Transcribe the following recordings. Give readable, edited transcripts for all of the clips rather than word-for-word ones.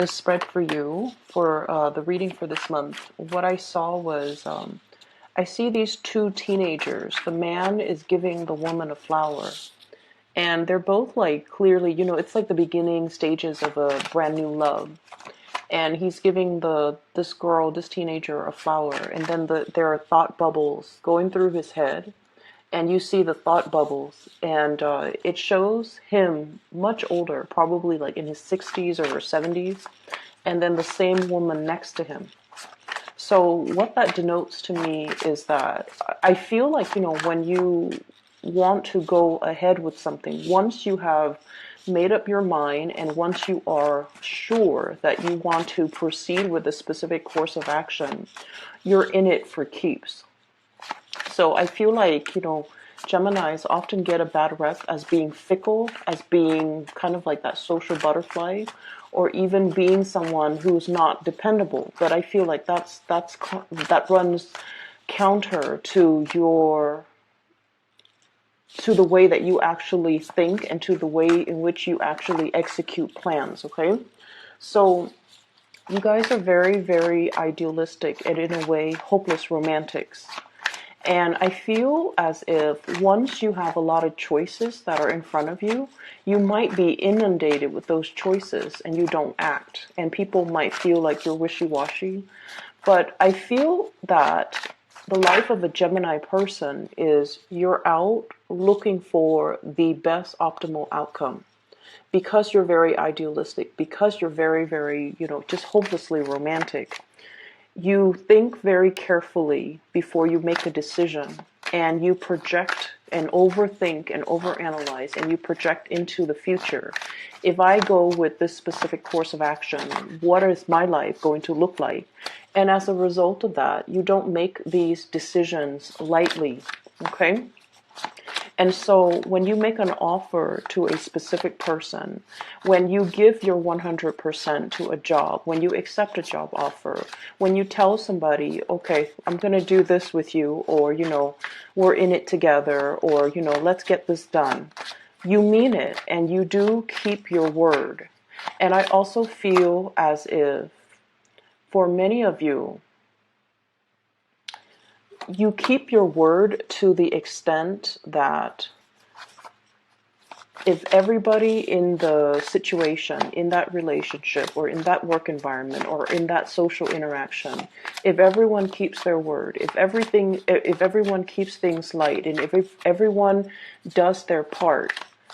The spread for you for the reading for this month, what I saw was I see these two teenagers. The man is giving the woman a flower, and they're both like clearly, it's like the beginning stages of a brand new love. And he's giving this teenager, a flower, and then there are thought bubbles going through his head, and you see the thought bubbles, and it shows him much older, probably like in his 60s or 70s, and then the same woman next to him. So what that denotes to me is that I feel like, when you want to go ahead with something, once you have made up your mind and once you are sure that you want to proceed with a specific course of action, you're in it for keeps. So I feel like, Geminis often get a bad rep as being fickle, as being kind of like that social butterfly, or even being someone who's not dependable. But I feel like that runs counter to the way that you actually think and to the way in which you actually execute plans, okay? So you guys are very, very idealistic and in a way hopeless romantics. And I feel as if once you have a lot of choices that are in front of you, you might be inundated with those choices and you don't act. And people might feel like you're wishy-washy. But I feel that the life of a Gemini person is you're out looking for the best optimal outcome. Because you're very idealistic, because you're very, very, just hopelessly romantic, you think very carefully before you make a decision, and you project and overthink and overanalyze, and you project into the future. If I go with this specific course of action, what is my life going to look like? And as a result of that, you don't make these decisions lightly, okay? And so when you make an offer to a specific person, when you give your 100% to a job, when you accept a job offer, when you tell somebody, okay, I'm going to do this with you, or, we're in it together, or, let's get this done, you mean it and you do keep your word. And I also feel as if for many of you, you keep your word to the extent that if everybody in the situation, in that relationship, or in that work environment, or in that social interaction, if everyone keeps their word, if everyone keeps things light, and if everyone does their part,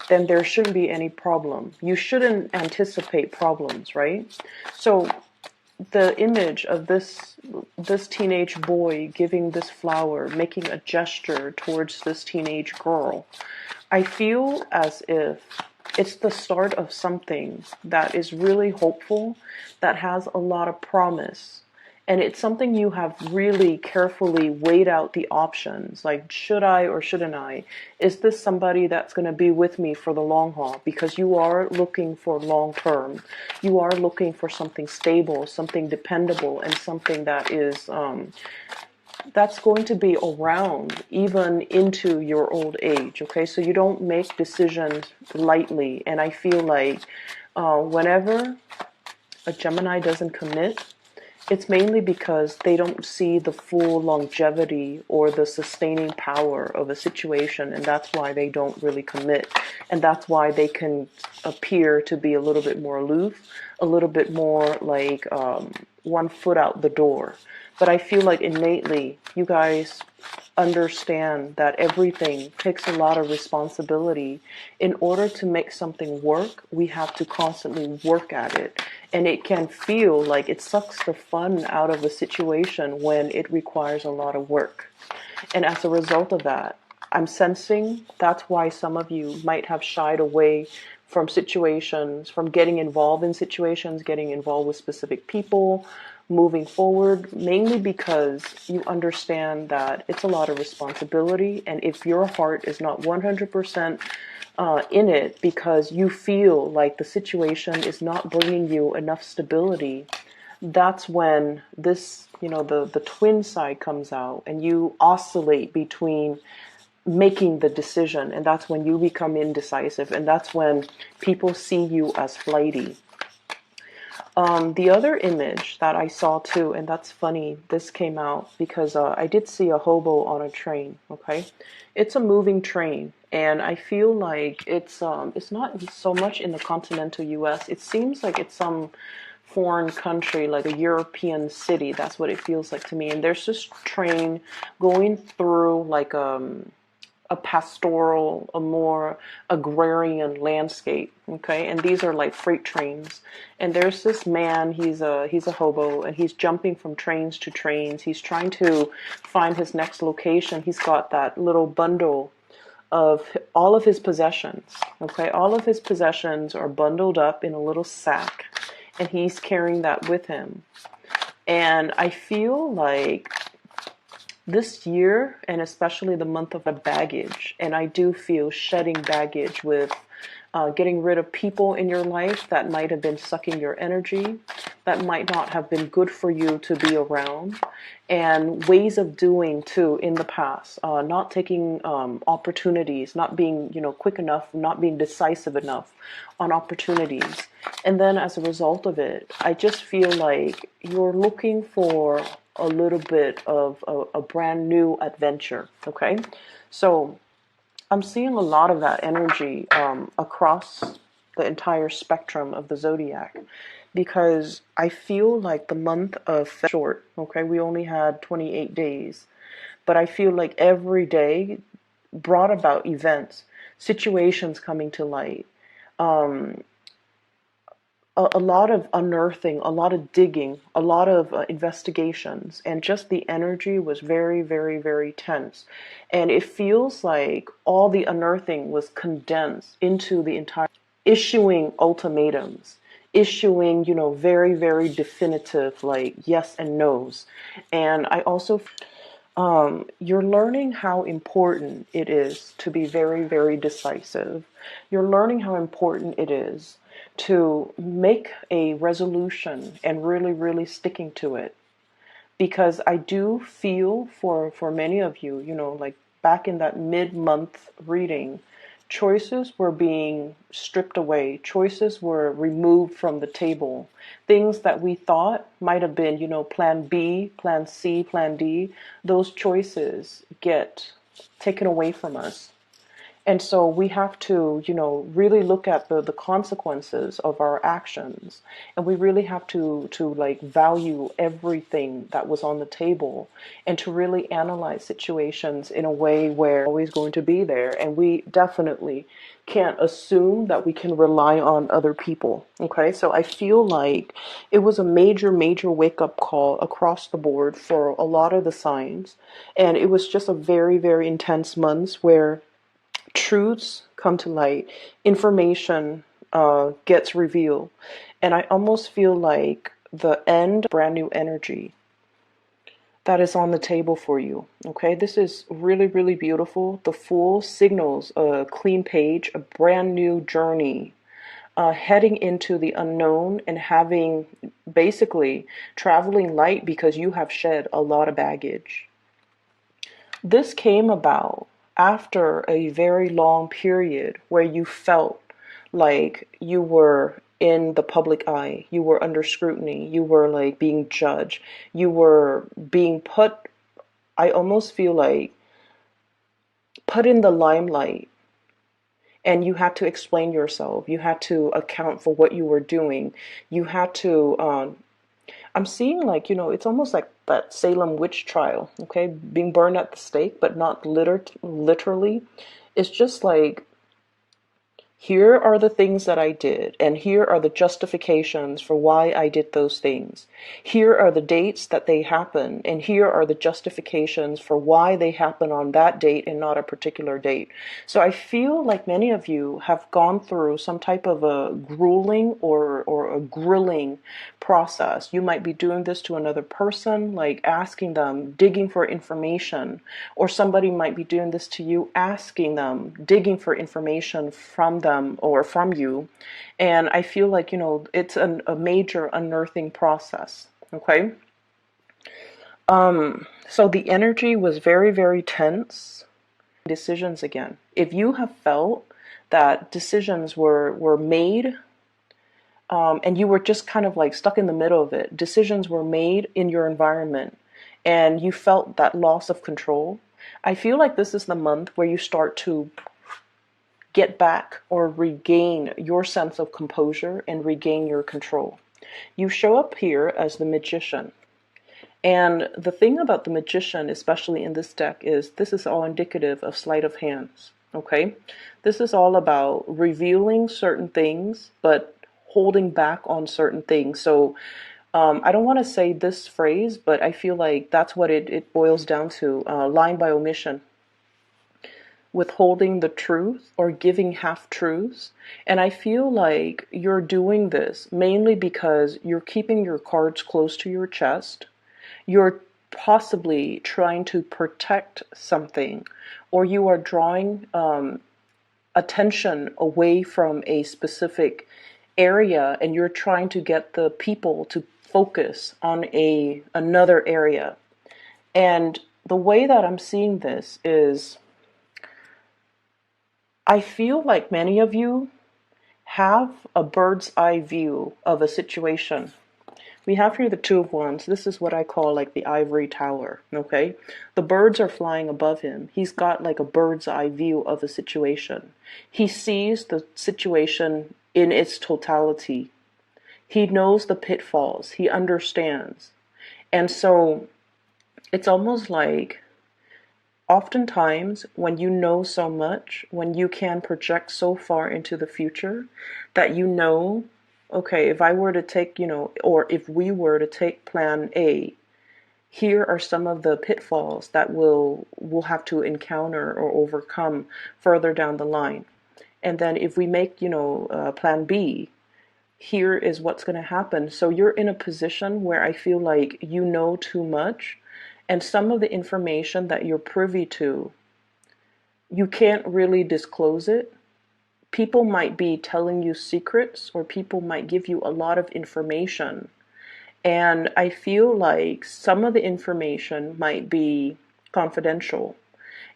then there shouldn't be any problem. You shouldn't anticipate problems, right? So the image of this teenage boy giving this flower, making a gesture towards this teenage girl, I feel as if it's the start of something that is really hopeful, that has a lot of promise. And it's something you have really carefully weighed out the options. Like, should I or shouldn't I? Is this somebody that's going to be with me for the long haul? Because you are looking for long term. You are looking for something stable, something dependable, and something that is that's going to be around even into your old age, okay? So you don't make decisions lightly. And I feel like whenever a Gemini doesn't commit, it's mainly because they don't see the full longevity or the sustaining power of a situation, and that's why they don't really commit. And that's why they can appear to be a little bit more aloof, a little bit more like one foot out the door. But I feel like innately you guys understand that everything takes a lot of responsibility. In order to make something work, we have to constantly work at it. And it can feel like it sucks the fun out of a situation when it requires a lot of work. And as a result of that, I'm sensing that's why some of you might have shied away from situations, from getting involved in situations, getting involved with specific people, moving forward, mainly because you understand that it's a lot of responsibility. And if your heart is not 100% in it because you feel like the situation is not bringing you enough stability, that's when this, the twin side comes out, and you oscillate between making the decision, and that's when you become indecisive, and that's when people see you as flighty. The other image that I saw too, and that's funny, this came out because I did see a hobo on a train, okay? It's a moving train, and I feel like it's not so much in the continental US. It seems like it's some foreign country, like a European city. That's what it feels like to me. And there's this train going through like a pastoral, a more agrarian landscape. Okay, and these are like freight trains. And there's this man. He's a hobo, and he's jumping from trains to trains. He's trying to find his next location. He's got that little bundle of all of his possessions. Okay, all of his possessions are bundled up in a little sack, and he's carrying that with him. And I feel like this year, and especially the month of the baggage, and I do feel shedding baggage with getting rid of people in your life that might have been sucking your energy, that might not have been good for you to be around, and ways of doing too in the past, not taking opportunities, not being quick enough, not being decisive enough on opportunities. And then as a result of it, I just feel like you're looking for a little bit of a brand new adventure. Okay, so I'm seeing a lot of that energy across the entire spectrum of the zodiac, because I feel like the month of short. Okay, we only had 28 days, but I feel like every day brought about events, situations coming to light, a lot of unearthing, a lot of digging, a lot of investigations, and just the energy was very, very, very tense. And it feels like all the unearthing was condensed into the entire issuing ultimatums, issuing, very, very definitive, like yes and no's. And I also you're learning how important it is to be very, very decisive. You're learning how important it is to make a resolution and really, really sticking to it. Because I do feel for many of you, like back in that mid-month reading, choices were being stripped away. Choices were removed from the table. Things that we thought might have been, plan B, plan C, plan D, those choices get taken away from us. And so we have to, really look at the consequences of our actions. And we really have to like value everything that was on the table, and to really analyze situations in a way where always going to be there. And we definitely can't assume that we can rely on other people. Okay, so I feel like it was a major, major wake up call across the board for a lot of the signs. And it was just a very, very intense month where truths come to light, information gets revealed, and I almost feel like the end, brand new energy that is on the table for you. Okay, this is really, really beautiful. The Fool signals a clean page, a brand new journey, heading into the unknown, and having basically traveling light because you have shed a lot of baggage. This came about after a very long period where you felt like you were in the public eye, you were under scrutiny, you were like being judged, you were being put, I almost feel like, put in the limelight. And you had to explain yourself. You had to account for what you were doing. You had to I'm seeing like, it's almost like that Salem witch trial, okay? Being burned at the stake, but not literally. It's just like, here are the things that I did, and here are the justifications for why I did those things. Here are the dates that they happened, and here are the justifications for why they happen on that date and not a particular date. So I feel like many of you have gone through some type of a grueling or a grilling process. You might be doing this to another person, like asking them, digging for information, or somebody might be doing this to you, asking them, digging for information from them or from you. And I feel like, it's a major unearthing process. Okay. So the energy was very, very tense. Decisions again. If you have felt that decisions were made and you were just kind of like stuck in the middle of it. Decisions were made in your environment and you felt that loss of control. I feel like this is the month where you start to get back or regain your sense of composure and regain your control. You show up here as the magician. And the thing about the magician, especially in this deck, is this is all indicative of sleight of hands. Okay? This is all about revealing certain things, but holding back on certain things. So I don't want to say this phrase, but I feel like that's what it boils down to, lying by omission, withholding the truth or giving half truths. And I feel like you're doing this mainly because you're keeping your cards close to your chest. You're possibly trying to protect something, or you are drawing attention away from a specific area, and you're trying to get the people to focus on another area. And the way that I'm seeing this is, I feel like many of you have a bird's eye view of a situation. We have here the Two of Wands. This is what I call like the ivory tower, okay? The birds are flying above him. He's got like a bird's eye view of a situation. He sees the situation in its totality. He knows the pitfalls. He understands. And so it's almost like oftentimes when you know so much, when you can project so far into the future that you know, okay, if I were to take, or if we were to take plan A, here are some of the pitfalls that we'll have to encounter or overcome further down the line. And then if we make, plan B, here is what's going to happen. So you're in a position where I feel like you know too much, and some of the information that you're privy to, you can't really disclose it. People might be telling you secrets, or people might give you a lot of information. And I feel like some of the information might be confidential.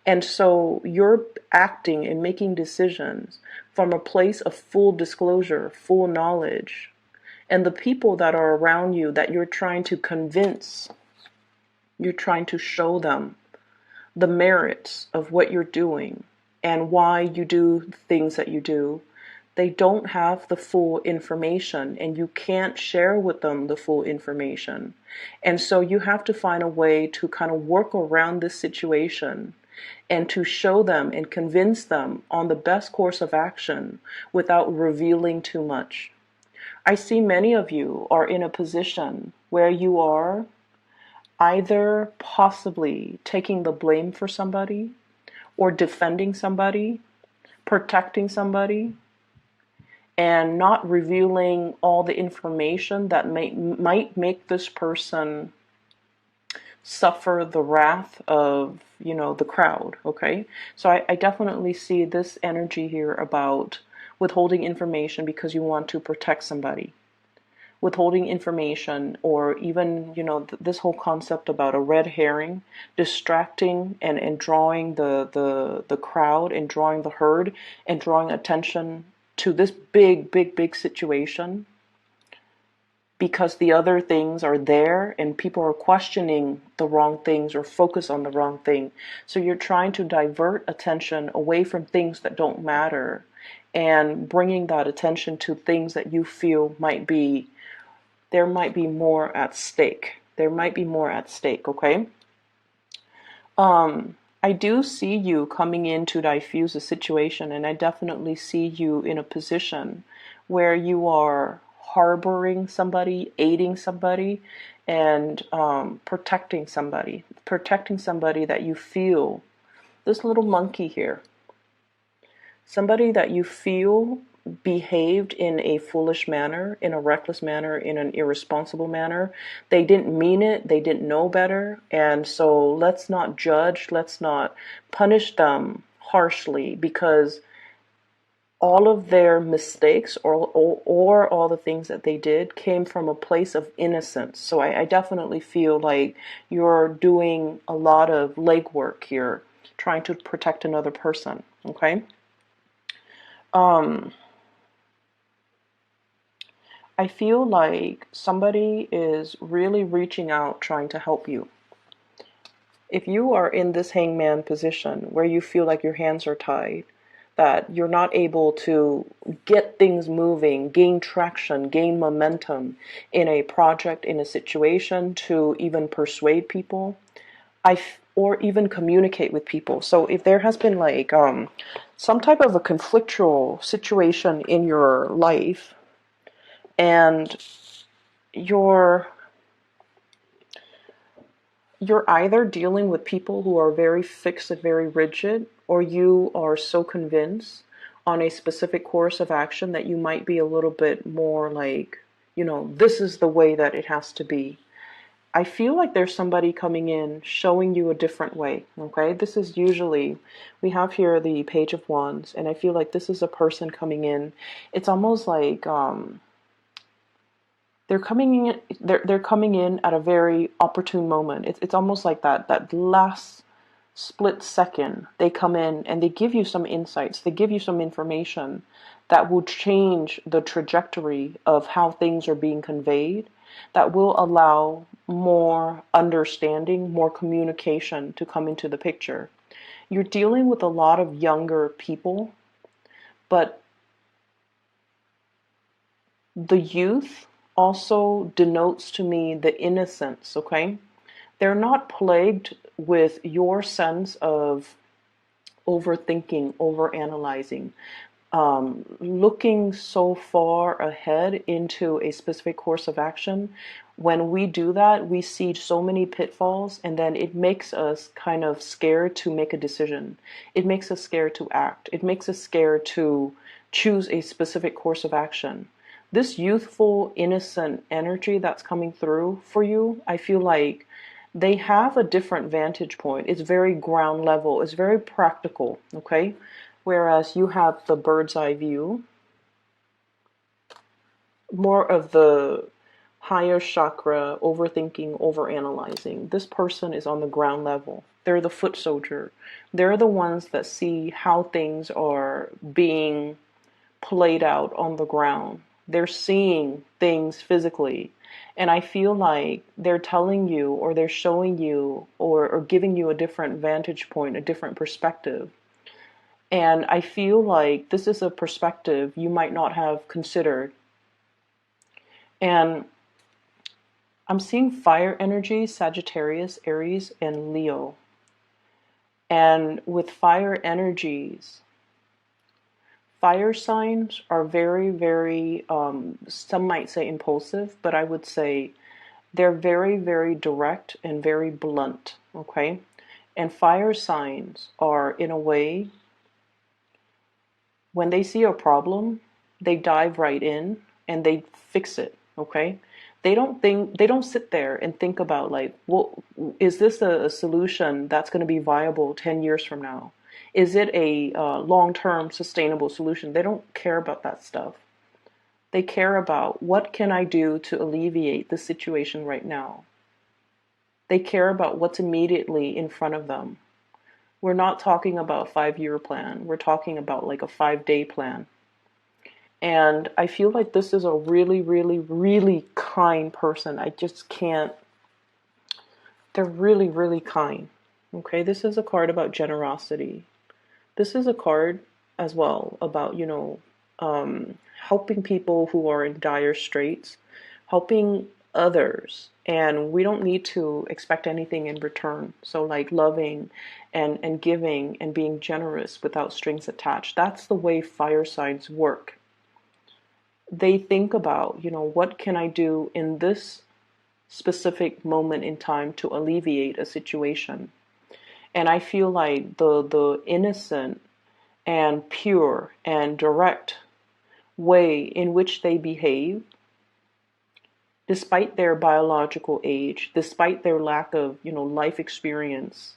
And so you're acting and making decisions from a place of full disclosure, full knowledge. And the people that are around you that you're trying to convince, you're trying to show them the merits of what you're doing and why you do things that you do, they don't have the full information, and you can't share with them the full information. And so you have to find a way to kind of work around this situation and to show them and convince them on the best course of action without revealing too much. I see many of you are in a position where you are either possibly taking the blame for somebody, or defending somebody, protecting somebody, and not revealing all the information that might make this person suffer the wrath of, the crowd, okay? So I definitely see this energy here about withholding information because you want to protect somebody. Withholding information, or even, this whole concept about a red herring, distracting and drawing the crowd and drawing the herd and drawing attention to this big situation because the other things are there and people are questioning the wrong things or focus on the wrong thing. So you're trying to divert attention away from things that don't matter and bringing that attention to things that you feel there might be more at stake. There might be more at stake, okay? I do see you coming in to diffuse a situation, and I definitely see you in a position where you are harboring somebody, aiding somebody, and protecting somebody that you feel, this little monkey here, somebody that you feel behaved in a foolish manner, in a reckless manner, in an irresponsible manner. They didn't mean it, they didn't know better, and so let's not judge, let's not punish them harshly, because all of their mistakes or all the things that they did came from a place of innocence. So I definitely feel like you're doing a lot of legwork here, trying to protect another person, okay? I feel like somebody is really reaching out, trying to help you. If you are in this hangman position where you feel like your hands are tied, that you're not able to get things moving, gain traction, gain momentum in a project, in a situation, to even persuade people, or even communicate with people. So if there has been like some type of a conflictual situation in your life, and you're either dealing with people who are very fixed and very rigid, or you are so convinced on a specific course of action that you might be a little bit more like, this is the way that it has to be. I feel like there's somebody coming in showing you a different way, okay? This is usually, we have here the Page of Wands, and I feel like this is a person coming in. It's almost like they're coming in at a very opportune moment. It's almost like that last split second they come in and they give you some insights, they give you some information that will change the trajectory of how things are being conveyed, that will allow more understanding, more communication to come into the picture. You're dealing with a lot of younger people, but the youth also denotes to me the innocence, okay? They're not plagued with your sense of overthinking, overanalyzing, looking so far ahead into a specific course of action. When we do that, we see so many pitfalls, and then it makes us kind of scared to make a decision. It makes us scared to act. It makes us scared to choose a specific course of action. This youthful, innocent energy that's coming through for you, I feel like they have a different vantage point. It's very ground level. It's very practical, okay? Whereas you have the bird's eye view, more of the higher chakra, overthinking, overanalyzing. This person is on the ground level. They're the foot soldier. They're the ones that see how things are being played out on the ground. They're seeing things physically. And I feel like they're telling you, or they're showing you, or giving you a different vantage point, a different perspective. And I feel like this is a perspective you might not have considered. And I'm seeing fire energy, Sagittarius, Aries, and Leo. And with fire energies, fire signs are very, very, some might say impulsive, but I would say they're very, very direct and very blunt, okay? And fire signs are, in a way, when they see a problem, they dive right in and they fix it, okay? They don't sit there and think about like, well, is this a solution that's going to be viable 10 years from now? Is it a long-term sustainable solution? They don't care about that stuff. They care about, what can I do to alleviate the situation right now? They care about what's immediately in front of them. We're not talking about a 5-year plan. We're talking about like a 5-day plan. And I feel like this is a really, really, really kind person. I just can't. They're really, really kind. Okay, this is a card about generosity. This is a card as well about, helping people who are in dire straits, helping others. And we don't need to expect anything in return. So like loving and giving and being generous without strings attached. That's the way fire signs work. They think about, what can I do in this specific moment in time to alleviate a situation? And I feel like the innocent and pure and direct way in which they behave, despite their biological age, despite their lack of, life experience.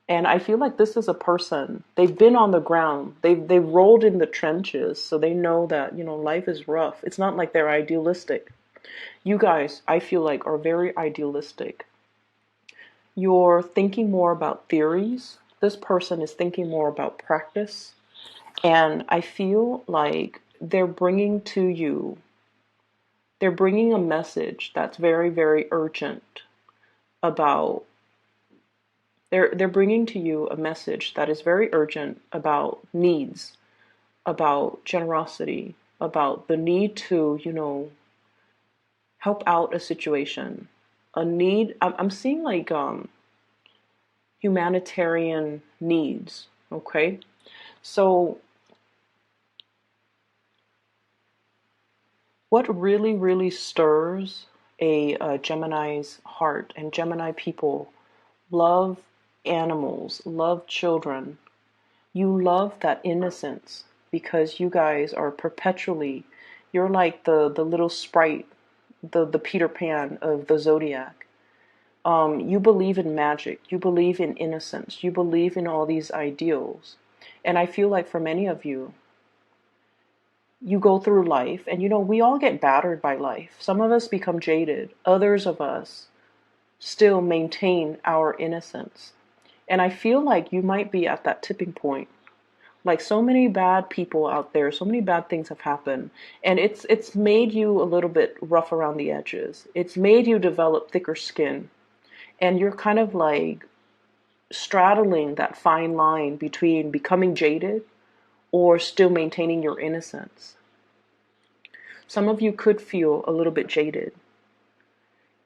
And I feel like this is a person, they've been on the ground, they've rolled in the trenches, so they know that, life is rough. It's not like they're idealistic. You guys, I feel like, are very idealistic. You're thinking more about theories. This person is thinking more about practice. And I feel like they're bringing to you They're bringing a message that's very, very urgent about, they're bringing to you a message that is very urgent about needs, about generosity, about the need to, help out a situation, a need. I'm seeing like humanitarian needs. Okay, so what really, really stirs a Gemini's heart, and Gemini people love animals, love children. You love that innocence because you guys are perpetually, you're like the little sprite, the Peter Pan of the zodiac. You believe in magic, you believe in innocence, you believe in all these ideals. And I feel like for many of you, you go through life and we all get battered by life. Some of us become jaded, others of us still maintain our innocence. And I feel like you might be at that tipping point. Like so many bad people out there, so many bad things have happened, and it's made you a little bit rough around the edges. It's made you develop thicker skin, and you're kind of like straddling that fine line between becoming jaded or still maintaining your innocence. Some of you could feel a little bit jaded,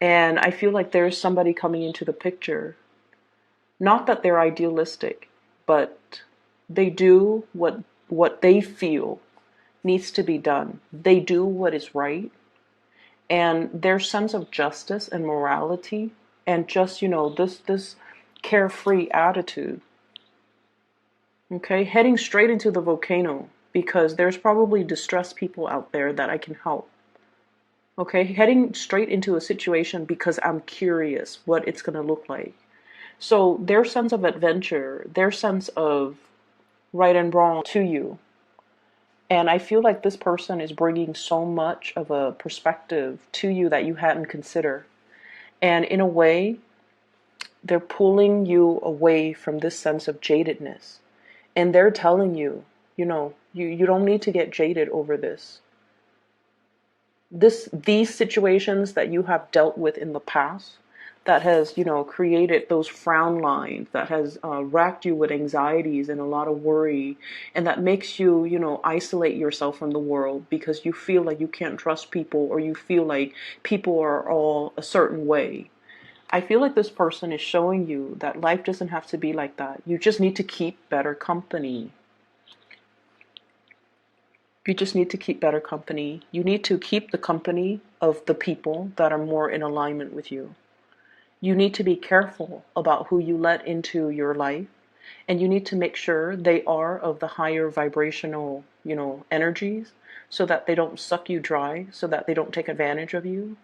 and I feel like there's somebody coming into the picture. Not that they're idealistic, but they do what they feel needs to be done. They do what is right, and their sense of justice and morality, and just this carefree attitude. Okay, heading straight into the volcano because there's probably distressed people out there that I can help. Okay, heading straight into a situation because I'm curious what it's going to look like. So their sense of adventure, their sense of right and wrong to you. And I feel like this person is bringing so much of a perspective to you that you hadn't considered. And in a way, they're pulling you away from this sense of jadedness. And they're telling you, you don't need to get jaded over this. These situations that you have dealt with in the past, that has, created those frown lines, that has racked you with anxieties and a lot of worry, and that makes you, isolate yourself from the world because you feel like you can't trust people, or you feel like people are all a certain way. I feel like this person is showing you that life doesn't have to be like that. You just need to keep better company. You just need to keep better company. You need to keep the company of the people that are more in alignment with you. You need to be careful about who you let into your life, and you need to make sure they are of the higher vibrational, energies, so that they don't suck you dry, so that they don't take advantage of you,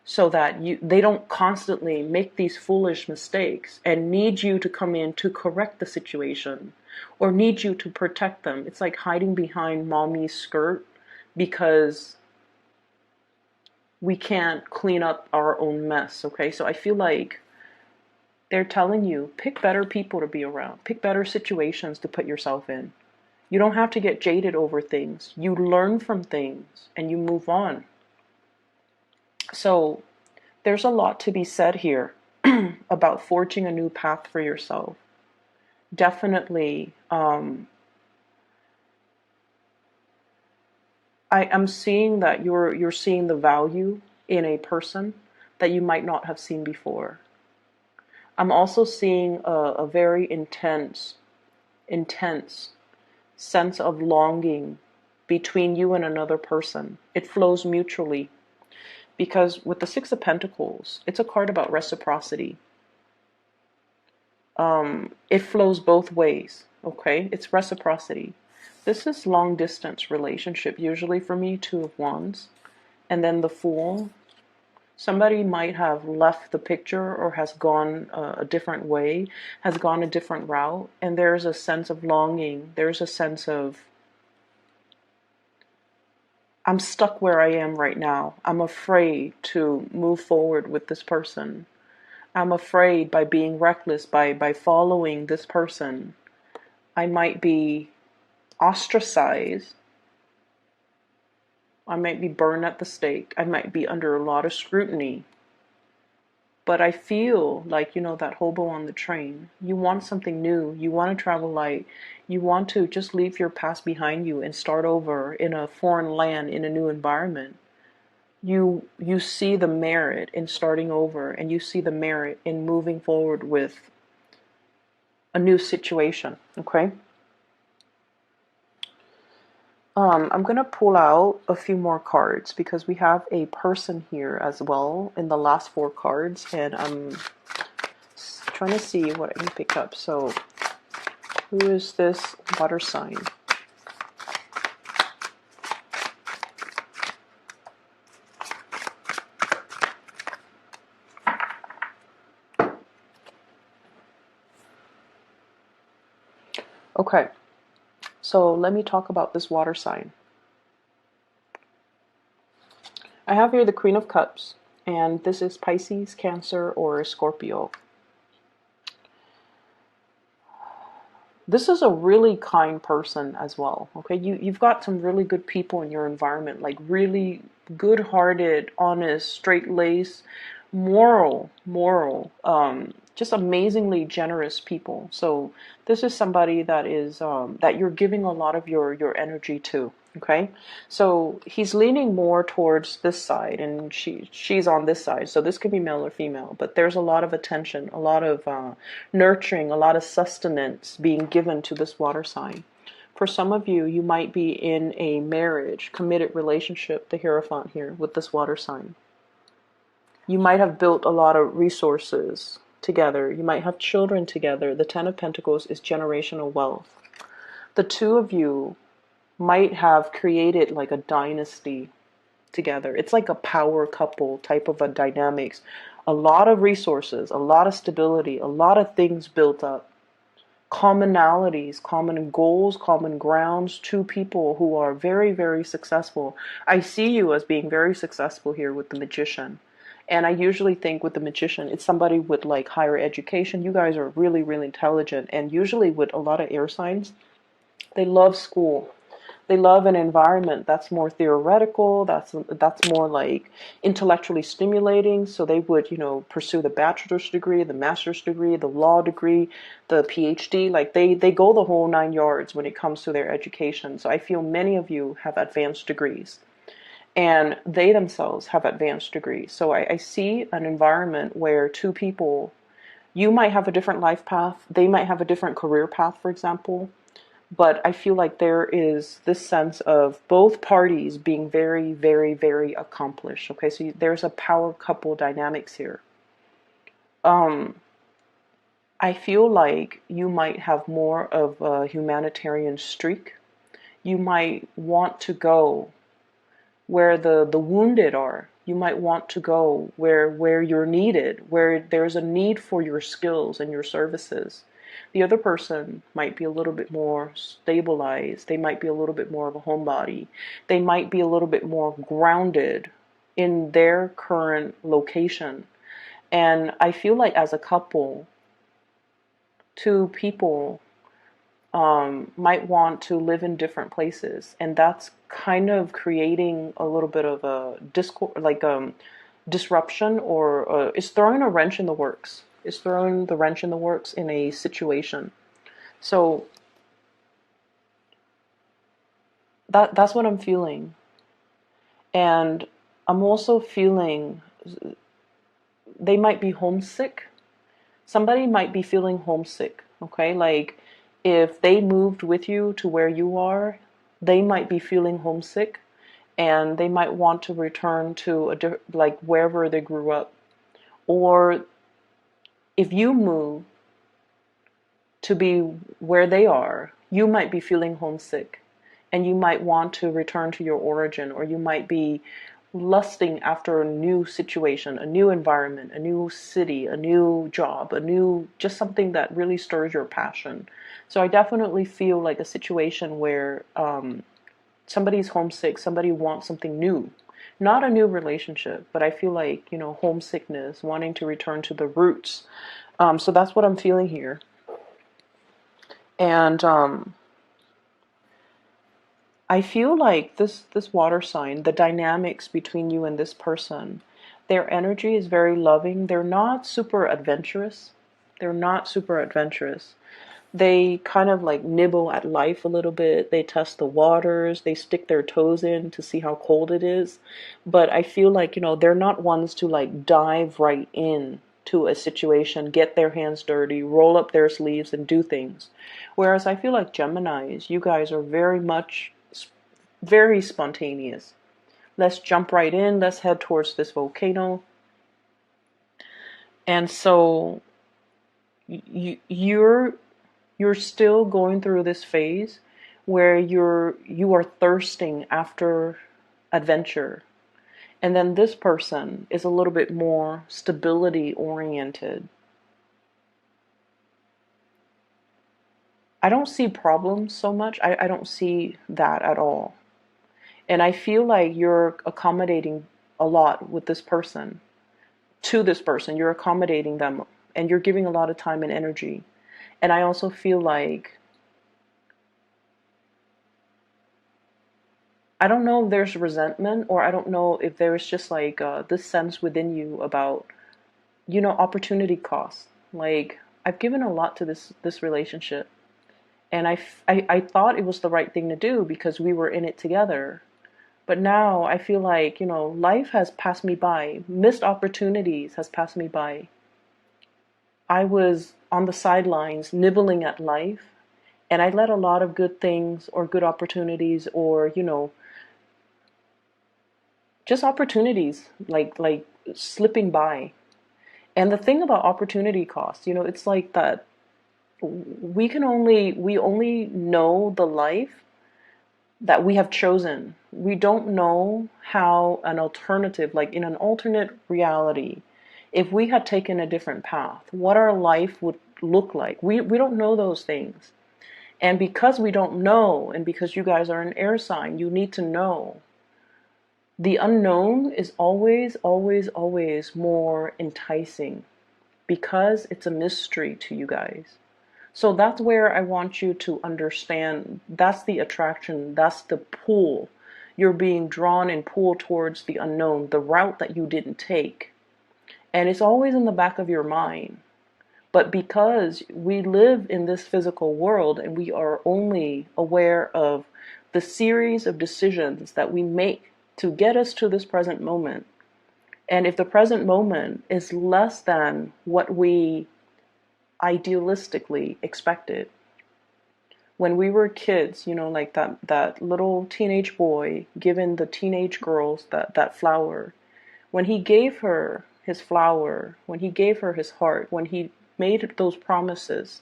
so that they don't constantly make these foolish mistakes and need you to come in to correct the situation or need you to protect them. It's like hiding behind mommy's skirt because we can't clean up our own mess. Okay, so I feel like they're telling you, pick better people to be around, pick better situations to put yourself in. You don't have to get jaded over things. You learn from things and you move on. So there's a lot to be said here about forging a new path for yourself. Definitely, I'm seeing that you're seeing the value in a person that you might not have seen before. I'm also seeing a very intense sense of longing between you and another person. It flows mutually because with the Six of Pentacles, it's a card about reciprocity. It flows both ways, okay? It's reciprocity. This is long distance relationship, usually for me, Two of Wands. And then the Fool. Somebody might have left the picture or has gone a different way, has gone a different route. And there's a sense of longing. There's a sense of, I'm stuck where I am right now. I'm afraid to move forward with this person. I'm afraid by being reckless, by following this person, I might be ostracized I might be burned at the stake. I might be under a lot of scrutiny. But I feel like, that hobo on the train. You want something new. You want to travel light. You want to just leave your past behind you and start over in a foreign land, in a new environment. You see the merit in starting over, and you see the merit in moving forward with a new situation, okay? I'm gonna pull out a few more cards because we have a person here as well in the last 4 cards, and I'm trying to see what I can pick up. So, who is this water sign? Okay, so let me talk about this water sign. I have here the Queen of Cups, and this is Pisces, Cancer, or Scorpio. This is a really kind person as well, okay? You've got some really good people in your environment, like really good-hearted, honest, straight-laced, moral, just amazingly generous people. So this is somebody that is that you're giving a lot of your energy to. Okay, so he's leaning more towards this side, and she's on this side. So this could be male or female, but there's a lot of attention, a lot of nurturing, a lot of sustenance being given to this water sign. For some of you, you might be in a marriage, committed relationship, the Hierophant here with this water sign. You might have built a lot of resources together. You might have children together. The Ten of Pentacles is generational wealth. The two of you might have created like a dynasty together. It's like a power couple type of a dynamics. A lot of resources, a lot of stability, a lot of things built up. Commonalities, common goals, common grounds, two people who are very, very successful. I see you as being very successful here with the Magician. And I usually think with the Magician, it's somebody with like higher education. You guys are really, really intelligent. And usually with a lot of air signs, they love school. They love an environment that's more theoretical, that's more like intellectually stimulating. So they would, pursue the bachelor's degree, the master's degree, the law degree, the PhD. Like they go the whole 9 yards when it comes to their education. So I feel many of you have advanced degrees. And they themselves have advanced degrees. So I see an environment where two people, you might have a different life path. They might have a different career path, for example. But I feel like there is this sense of both parties being very, very, very accomplished. Okay, so there's a power couple dynamics here. I feel like you might have more of a humanitarian streak. You might want to go where the wounded are. You might want to go where you're needed, where there's a need for your skills and your services. The other person might be a little bit more stabilized. They might be a little bit more of a homebody. They might be a little bit more grounded in their current location. And I feel like as a couple, two people might want to live in different places, and that's kind of creating a little bit of a disruption, or it's throwing a wrench in the works. It's throwing the wrench in the works in a situation. So that's what I'm feeling, and I'm also feeling they might be homesick. Somebody might be feeling homesick. Okay, like if they moved with you to where you are, they might be feeling homesick, and they might want to return to like wherever they grew up. Or if you move to be where they are, you might be feeling homesick, and you might want to return to your origin, or you might be lusting after a new situation, a new environment, a new city, a new job, just something that really stirs your passion. So I definitely feel like a situation where somebody's homesick, somebody wants something new. Not a new relationship, but I feel like, homesickness, wanting to return to the roots. So that's what I'm feeling here. And I feel like this water sign, the dynamics between you and this person, their energy is very loving. They're not super adventurous. They're not super adventurous. They kind of like nibble at life a little bit. They test the waters. They stick their toes in to see how cold it is. But I feel like, they're not ones to like dive right in to a situation, get their hands dirty, roll up their sleeves and do things. Whereas I feel like Geminis, you guys are very spontaneous. Let's jump right in. Let's head towards this volcano. And so you're still going through this phase where you are thirsting after adventure. And then this person is a little bit more stability oriented. I don't see problems so much. I don't see that at all. And I feel like you're accommodating a lot with this person, to this person. You're accommodating them and you're giving a lot of time and energy. And I also feel like, I don't know if there's resentment, or I don't know if there's just like this sense within you about, opportunity cost. Like, I've given a lot to this relationship. And I thought it was the right thing to do because we were in it together. But now I feel like, life has passed me by. Missed opportunities has passed me by. I was on the sidelines nibbling at life, and I let a lot of good things or good opportunities or, just opportunities like slipping by. And the thing about opportunity cost, it's like that we only know the life that we have chosen. We don't know how an alternative, like in an alternate reality, if we had taken a different path, what our life would look like. We don't know those things. And because we don't know, and because you guys are an air sign, you need to know. The unknown is always, always, always more enticing because it's a mystery to you guys. So that's where I want you to understand, that's the attraction, that's the pull. You're being drawn and pulled towards the unknown, the route that you didn't take. And it's always in the back of your mind. But because we live in this physical world and we are only aware of the series of decisions that we make to get us to this present moment, and if the present moment is less than what we idealistically expected. When we were kids, like that little teenage boy giving the teenage girls that flower. When he gave her his flower, when he gave her his heart, when he made those promises,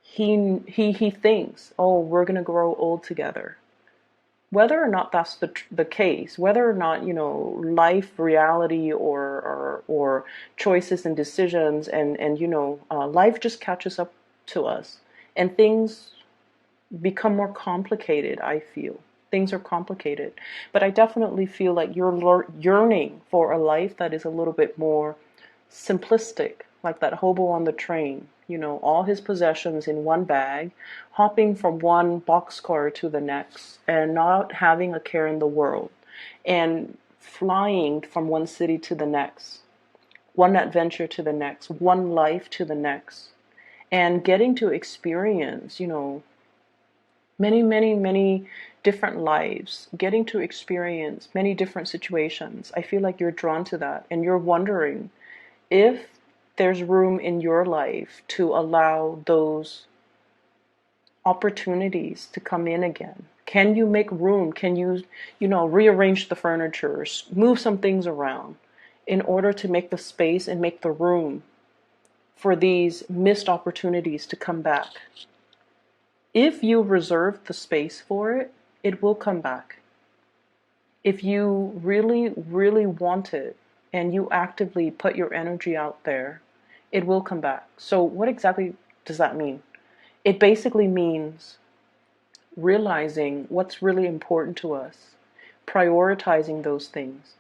he thinks, oh, we're gonna grow old together. Whether or not that's the case, whether or not, life, reality, or choices and decisions and life just catches up to us and things become more complicated, I feel. Things are complicated. But I definitely feel like you're yearning for a life that is a little bit more simplistic, like that hobo on the train, all his possessions in one bag, hopping from one boxcar to the next, and not having a care in the world, and flying from one city to the next, one adventure to the next, one life to the next, and getting to experience, many, many, many different lives, getting to experience many different situations. I feel like you're drawn to that, and you're wondering if there's room in your life to allow those opportunities to come in again. Can you make room? Can you, rearrange the furniture, move some things around in order to make the space and make the room for these missed opportunities to come back? If you reserve the space for it, it will come back. If you really, really want it and you actively put your energy out there, it will come back. So what exactly does that mean? It basically means realizing what's really important to us, prioritizing those things.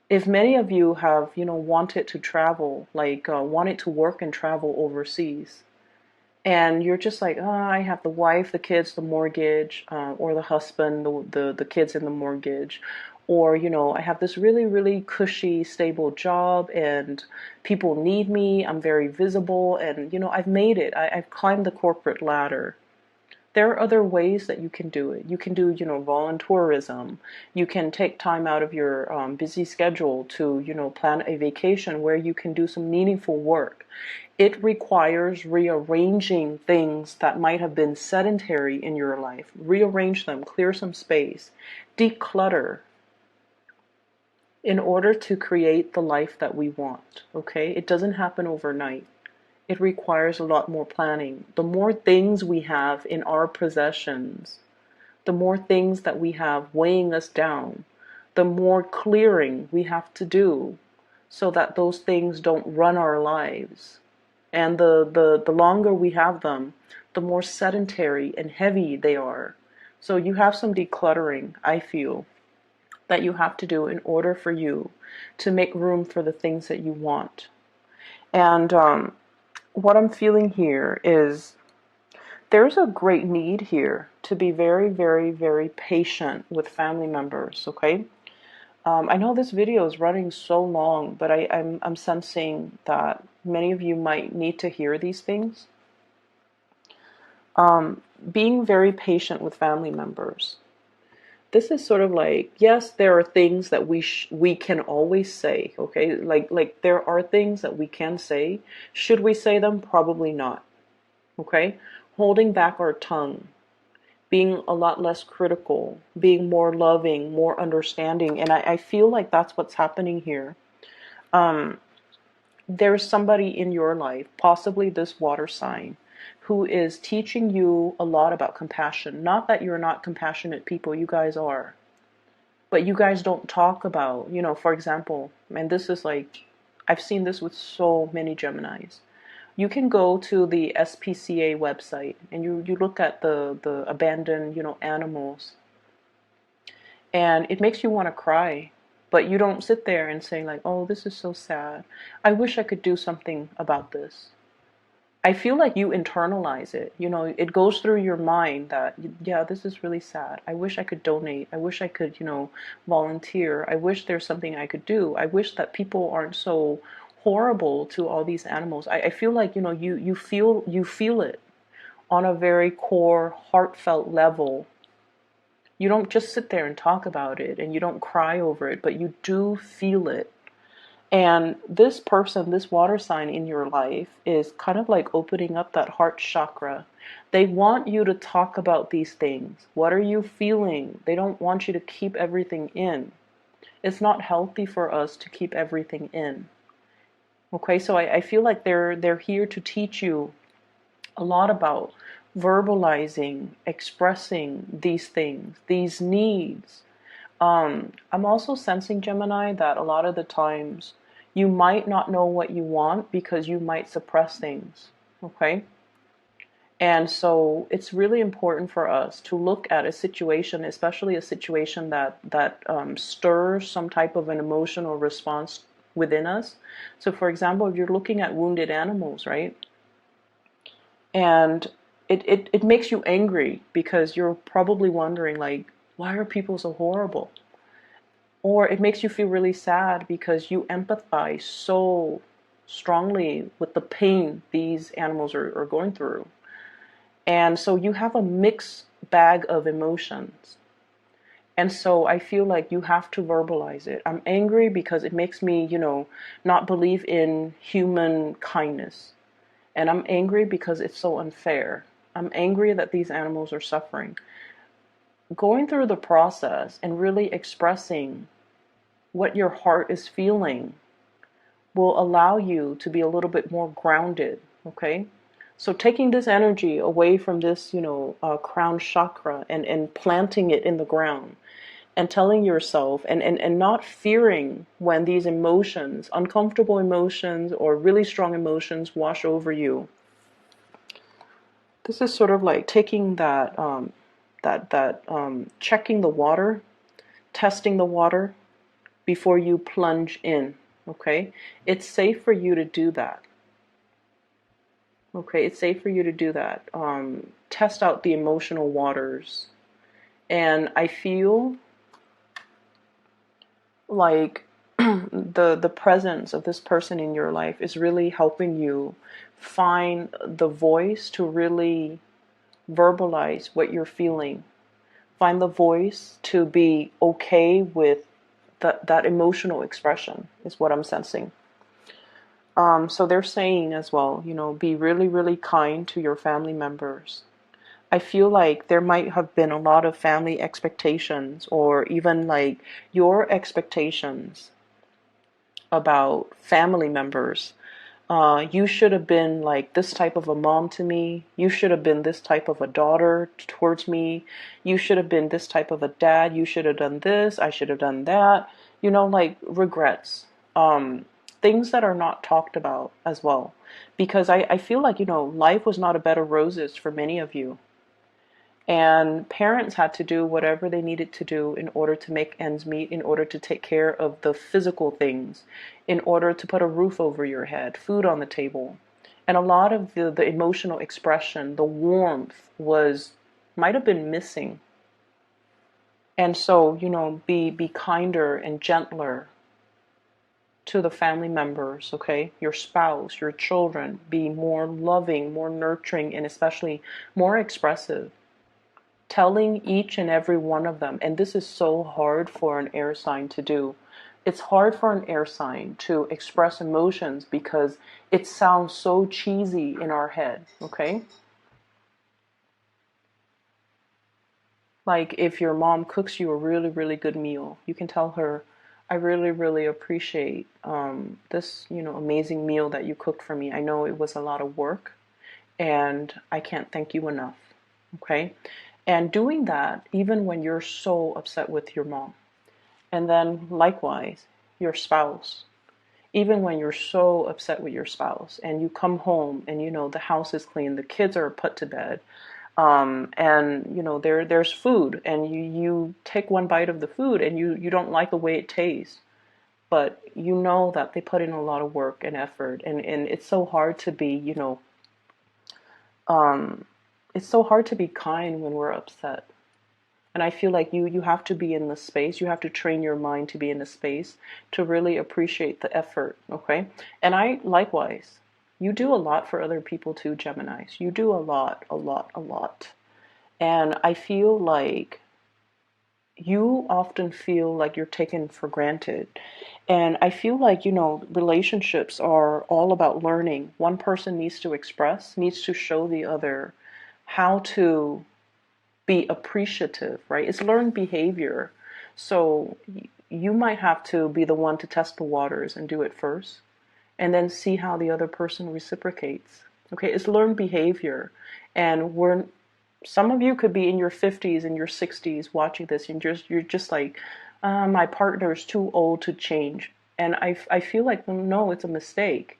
If many of you have, wanted to travel, like wanted to work and travel overseas, and you're just like, oh, I have the wife, the kids, the mortgage, or the husband, the kids and the mortgage, or I have this really really cushy stable job, and people need me. I'm very visible, and I've made it. I've climbed the corporate ladder. There are other ways that you can do it. You can do, volunteerism. You can take time out of your busy schedule to, plan a vacation where you can do some meaningful work. It requires rearranging things that might have been sedentary in your life. Rearrange them, clear some space, declutter in order to create the life that we want. Okay? It doesn't happen overnight. It requires a lot more planning. The more things we have in our possessions, the more things that we have weighing us down, the more clearing we have to do so that those things don't run our lives. And the longer we have them, the more sedentary and heavy they are. So you have some decluttering, I feel, that you have to do in order for you to make room for the things that you want. And what I'm feeling here is there's a great need here to be very, very, very patient with family members, okay? I know this video is running so long, but I'm sensing that many of you might need to hear these things. Being very patient with family members. This is sort of like, yes, there are things that we can always say, okay? Like there are things that we can say. Should we say them? Probably not, okay? Holding back our tongue, being a lot less critical, being more loving, more understanding. And I feel like that's what's happening here. There's somebody in your life, possibly this water sign, who is teaching you a lot about compassion. Not that you're not compassionate people, you guys are. But you guys don't talk about, for example, and this is like, I've seen this with so many Geminis. You can go to the SPCA website and you look at the abandoned, animals, and it makes you want to cry. But you don't sit there and say like, oh, this is so sad. I wish I could do something about this. I feel like you internalize it. It goes through your mind that, yeah, this is really sad. I wish I could donate. I wish I could, volunteer. I wish there's something I could do. I wish that people aren't so horrible to all these animals. I feel like, you feel it on a very core, heartfelt level. You don't just sit there and talk about it, and you don't cry over it, but you do feel it. And this person, this water sign in your life, is kind of like opening up that heart chakra. They want you to talk about these things. What are you feeling? They don't want you to keep everything in. It's not healthy for us to keep everything in. Okay, so I feel like they're here to teach you a lot about verbalizing, expressing these things, these needs. I'm also sensing, Gemini, that a lot of the times you might not know what you want because you might suppress things, okay? And so it's really important for us to look at a situation, especially a situation that stirs some type of an emotional response within us. So for example, if you're looking at wounded animals, right? And it makes you angry because you're probably wondering like, why are people so horrible? Or it makes you feel really sad because you empathize so strongly with the pain these animals are going through. And so you have a mixed bag of emotions. And so I feel like you have to verbalize it. I'm angry because it makes me, not believe in human kindness. And I'm angry because it's so unfair. I'm angry that these animals are suffering. Going through the process and really expressing what your heart is feeling will allow you to be a little bit more grounded, okay? So taking this energy away from this, crown chakra and planting it in the ground and telling yourself and not fearing when these emotions, uncomfortable emotions or really strong emotions wash over you. This is sort of like taking that, checking the water, testing the water before you plunge in, okay? It's safe for you to do that. Okay, it's safe for you to do that. Test out the emotional waters. And I feel like the presence of this person in your life is really helping you find the voice to really verbalize what you're feeling. Find the voice to be okay with that emotional expression is what I'm sensing. So they're saying as well, be really, really kind to your family members. I feel like there might have been a lot of family expectations, or even like your expectations about family members. You should have been like this type of a mom to me. You should have been this type of a daughter towards me. You should have been this type of a dad. You should have done this. I should have done that. Like regrets. Things that are not talked about as well. Because I feel like, life was not a bed of roses for many of you. And parents had to do whatever they needed to do in order to make ends meet, in order to take care of the physical things, in order to put a roof over your head, food on the table. And a lot of the emotional expression, the warmth might have been missing. And so, be kinder and gentler to the family members, okay? Your spouse, your children. Be more loving, more nurturing, and especially more expressive. Telling each and every one of them, and this is so hard for an air sign to do. It's hard for an air sign to express emotions because it sounds so cheesy in our head, okay? Like if your mom cooks you a really, really good meal, you can tell her, I really, really appreciate this, amazing meal that you cooked for me. I know it was a lot of work and I can't thank you enough, okay? And doing that even when you're so upset with your mom. And then likewise, your spouse. Even when you're so upset with your spouse and you come home and the house is clean, the kids are put to bed, and there's food, and you take one bite of the food and you don't like the way it tastes, but you know that they put in a lot of work and effort, and it's so hard to be it's so hard to be kind when we're upset. And I feel like you have to be in the space. You have to train your mind to be in the space to really appreciate the effort, okay? And I likewise, you do a lot for other people too, Geminis. You do a lot, a lot, a lot. And I feel like you often feel like you're taken for granted. And I feel like, relationships are all about learning. One person needs to express, needs to show the other how to be appreciative, right? It's learned behavior. So you might have to be the one to test the waters and do it first, and then see how the other person reciprocates. Okay, it's learned behavior. And some of you could be in your 50s and your 60s watching this, and you're just like, my partner is too old to change. And I feel like, no, it's a mistake.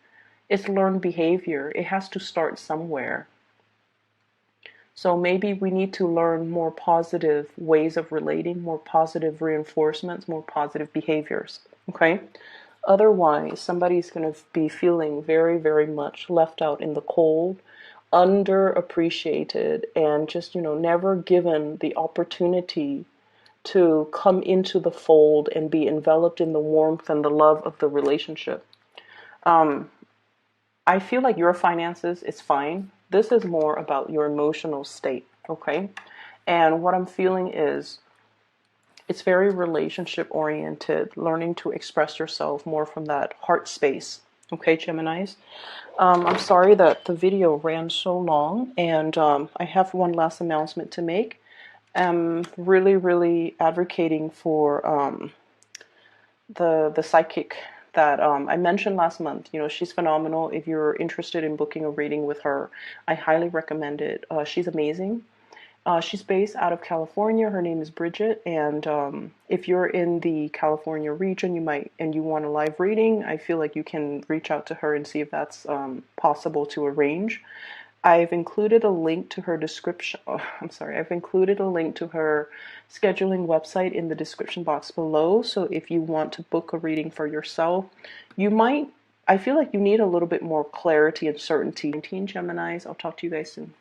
It's learned behavior. It has to start somewhere. So maybe we need to learn more positive ways of relating, more positive reinforcements, more positive behaviors. Okay? Otherwise, somebody's going to be feeling very, very much left out in the cold, underappreciated, and just, never given the opportunity to come into the fold and be enveloped in the warmth and the love of the relationship. I feel like your finances is fine. This is more about your emotional state, okay? And what I'm feeling is it's very relationship oriented, learning to express yourself more from that heart space, okay, Geminis? I'm sorry that the video ran so long, and I have one last announcement to make. I'm really, really advocating for the psychic that I mentioned last month. She's phenomenal. If you're interested in booking a reading with her, I highly recommend it. She's amazing. She's based out of California. Her name is Bridget, and if you're in the California region, you want a live reading, I feel like you can reach out to her and see if that's possible to arrange. I've included a link to her description. Oh, I'm sorry. I've included a link to her scheduling website in the description box below. So if you want to book a reading for yourself, you might I feel like you need a little bit more clarity and certainty. 19 Geminis, I'll talk to you guys soon.